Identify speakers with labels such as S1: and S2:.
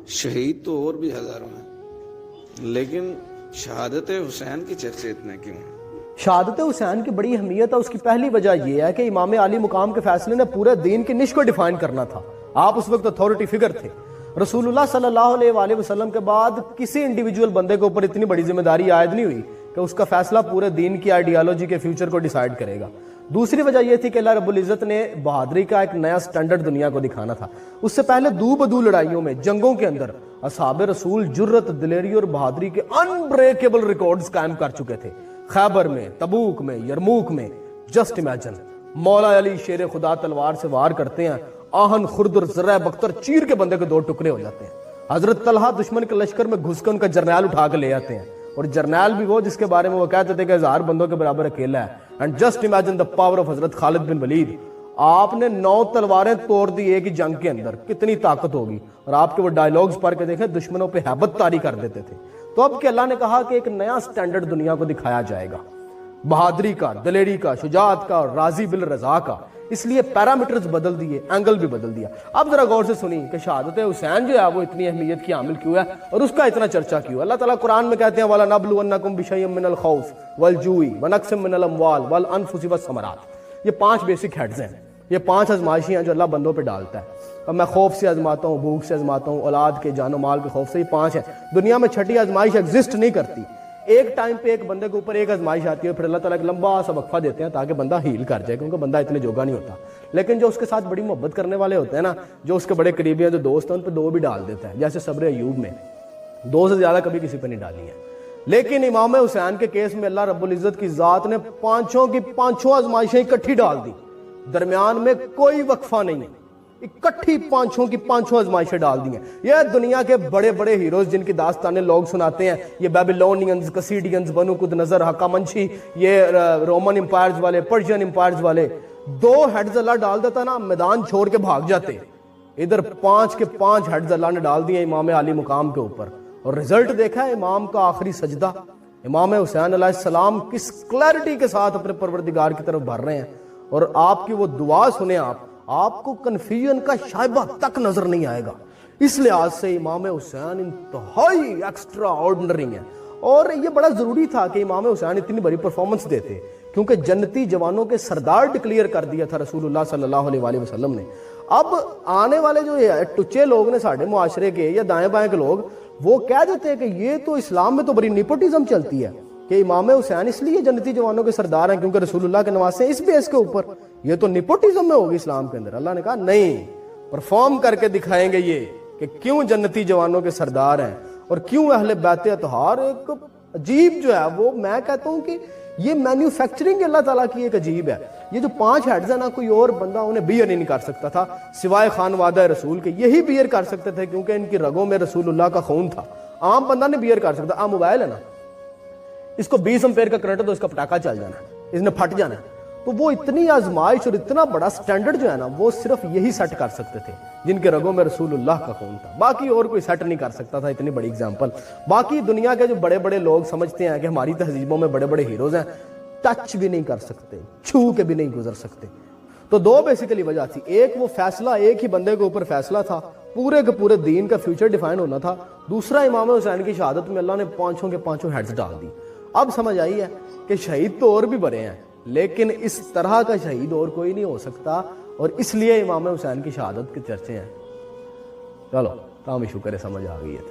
S1: شہید تو اور بھی ہزاروں ہیں، لیکن شہادت حسین کی چرچے اتنے کیوں ہیں؟
S2: شہادت حسین کی بڑی اہمیت ہے۔ اس کی پہلی وجہ یہ ہے کہ امام علی مقام کے فیصلے نے پورے دین کی نش کو ڈیفائن کرنا تھا۔ آپ اس وقت اتھارٹی فگر تھے۔ رسول اللہ صلی اللہ علیہ وآلہ وسلم کے بعد کسی انڈیویجول بندے کے اوپر اتنی بڑی ذمہ داری عائد نہیں ہوئی کہ اس کا فیصلہ پورے دین کی آئیڈیالوجی کے فیوچر کو ڈیسائیڈ کرے گا۔ دوسری وجہ یہ تھی کہ اللہ رب العزت نے بہادری کا ایک نیا سٹینڈرڈ دنیا کو دکھانا تھا۔ اس سے پہلے دو بدو لڑائیوں میں، جنگوں کے اندر اصحاب رسول جرت، دلیری اور بہادری کے انبریکیبل ریکارڈز قائم کر چکے تھے۔ خیبر میں، تبوک میں، یرموک میں، جسٹ امیجن، مولا علی شیر خدا تلوار سے وار کرتے ہیں، آہن خرد اور ذرہ بختر چیر کے بندے کے دو ٹکڑے ہو جاتے ہیں۔ حضرت طلحہ دشمن کے لشکر میں گھس کے ان کا جرنیل اٹھا کے لے آتے ہیں، اور جرنیل بھی وہ جس کے بارے میں وہ کہتے تھے کہ 1000 بندوں کے برابر اکیلا ہے۔ And just imagine the power of حضرت خالد بن ولید۔ آپ نے 9 تلواریں توڑ دی ایک ہی جنگ کے اندر، کتنی طاقت ہوگی۔ اور آپ کے وہ ڈائیلاگز پڑھ کے دیکھیں، دشمنوں پہ ہیبت طاری کر دیتے تھے۔ تو اب کہ اللہ نے کہا کہ ایک نیا سٹینڈرڈ دنیا کو دکھایا جائے گا، بہادری کا، دلیری کا، شجاعت کا اور راضی بالرضا کا، اس لیے پیرامیٹرز بدل دیے، اینگل بھی بدل دیا۔ اب ذرا غور سے سنیں کہ شہادت حسین جو ہے وہ اتنی اہمیت کی حامل کیوں ہے اور اس کا اتنا چرچا کیوں ہے۔ اللہ تعالیٰ قرآن میں کہتے ہیں وَلَنَبْلُوَنَّكُمْ بِشَيْءٍ مِّنَ الْخَوْفِ وَالْجُوعِ وَنَقْصٍ مِّنَ الْأَمْوَالِ وَالْأَنفُسِ وَالثَّمَرَاتِ۔ یہ 5 بیسک ہیڈز ہیں، یہ 5 آزمائشیں ہیں جو اللہ بندوں پہ ڈالتا ہے۔ اور میں خوف سے آزماتا ہوں، بھوک سے آزماتا ہوں، اولاد کے، جان و مال کے خوف سے، یہ 5 ہیں۔ دنیا میں 6ٹھی آزمائش ایگزسٹ نہیں کرتی۔ ایک ٹائم پہ ایک بندے کے اوپر ایک آزمائش آتی ہے، پھر اللہ تعالیٰ ایک لمبا سا وقفہ دیتے ہیں تاکہ بندہ ہیل کر جائے، کیونکہ بندہ اتنے جوگا نہیں ہوتا۔ لیکن جو اس کے ساتھ بڑی محبت کرنے والے ہوتے ہیں نا، جو اس کے بڑے قریبی ہیں، جو دوست ہیں، ان پہ 2 بھی ڈال دیتا ہے، جیسے صبر ایوب میں 2 سے زیادہ کبھی کسی پہ نہیں ڈالی ہے۔ لیکن امام حسین کے کیس میں اللہ رب العزت کی ذات نے 5 کی 5 آزمائشیں اکٹھی ڈال دی، درمیان میں کوئی وقفہ نہیں ہے، اکٹھی 5 کی 5 آزمائشیں ڈال دی ہیں۔ یہ دنیا کے بڑے بڑے ہیروز جن کی داستانیں لوگ سناتے ہیں، یہ بیبیلونینز، کسیڈینز، بنو قد نظر، ہخامنشی، یہ رومن امپائرز والے، پرشین امپائرز والے، 2 ہیڈز اللہ ڈال دیتا نا، میدان چھوڑ کے بھاگ جاتے۔ ادھر 5 کے 5 ہیڈز اللہ نے ڈال دیے امام علی مقام کے اوپر، اور رزلٹ دیکھا ہے امام کا آخری سجدہ، امام حسین علیہ السلام کس کلیئرٹی کے ساتھ اپنے پروردگار کی طرف بڑھ رہے ہیں، اور آپ کی وہ دعا سنیں، آپ کو کنفیوژن کا شائبہ تک نظر نہیں آئے گا۔ اس لحاظ سے امام حسین انتہائی ایکسٹرا آرڈنری ہیں، اور یہ بڑا ضروری تھا کہ امام حسین اتنی بڑی پرفارمنس دیتے، کیونکہ جنتی جوانوں کے سردار ڈکلیئر کر دیا تھا رسول اللہ صلی اللہ علیہ وآلہ وسلم نے۔ اب آنے والے جو ٹچے لوگ نے ساڑھے معاشرے کے یا دائیں بائیں کے لوگ، وہ کہہ دیتے ہیں کہ یہ تو اسلام میں تو بڑی نیپوٹزم چلتی ہے کہ امام حسین اس لیے جنتی جوانوں کے سردار ہیں کیونکہ رسول اللہ کے نواسے ہیں، اس بیس کے اوپر یہ تو نیپوٹزم میں ہوگی اسلام کے اندر۔ اللہ نے کہا نہیں، پرفارم کر کے دکھائیں گے یہ کہ کیوں جنتی جوانوں کے سردار ہیں، اور کیوں اہل بیت اطہار ایک عجیب جو ہے، وہ میں کہتا ہوں کہ یہ مینوفیکچرنگ اللہ تعالیٰ کی ایک عجیب ہے۔ یہ جو 5 ہیڈز ہیں نا، کوئی اور بندہ انہیں بیئر نہیں کر سکتا تھا سوائے خانوادہ رسول کے، یہی بیئر کر سکتے تھے کیونکہ ان کی رگوں میں رسول اللہ کا خون تھا۔ عام بندہ نہیں بیئر کر سکتا۔ عام موبائل ہے نا، اس کو 20 امپیر کا کرنٹ تو اس کا پٹاخہ چل جانا ہے، اس نے پھٹ جانا ہے۔ تو وہ اتنی آزمائش اور اتنا بڑا سٹینڈرڈ جو ہے نا، وہ صرف یہی سیٹ کر سکتے تھے جن کے رگوں میں رسول اللہ کا خون تھا، باقی اور کوئی سیٹ نہیں کر سکتا تھا اتنی بڑی اگزامپل۔ باقی دنیا کے جو بڑے بڑے لوگ سمجھتے ہیں کہ ہماری تہذیبوں میں بڑے بڑے ہیروز ہیں، ٹچ بھی نہیں کر سکتے، چھو کے بھی نہیں گزر سکتے۔ تو 2 بیسیکلی وجہ تھی، ایک وہ فیصلہ ایک ہی بندے کے اوپر فیصلہ تھا، پورے کے پورے دین کا فیوچر ڈیفائن ہونا تھا۔ دوسرا امام حسین کی شہادت میں اللہ نے 5 کے 5 ہیڈز ڈال دی۔ اب سمجھ آئی ہے کہ شہید تو اور بھی بڑے ہیں، لیکن اس طرح کا شہید اور کوئی نہیں ہو سکتا، اور اس لیے امام حسین کی شہادت کے چرچے ہیں۔ چلو تاہم شکر ہے سمجھ آ گئی ہے۔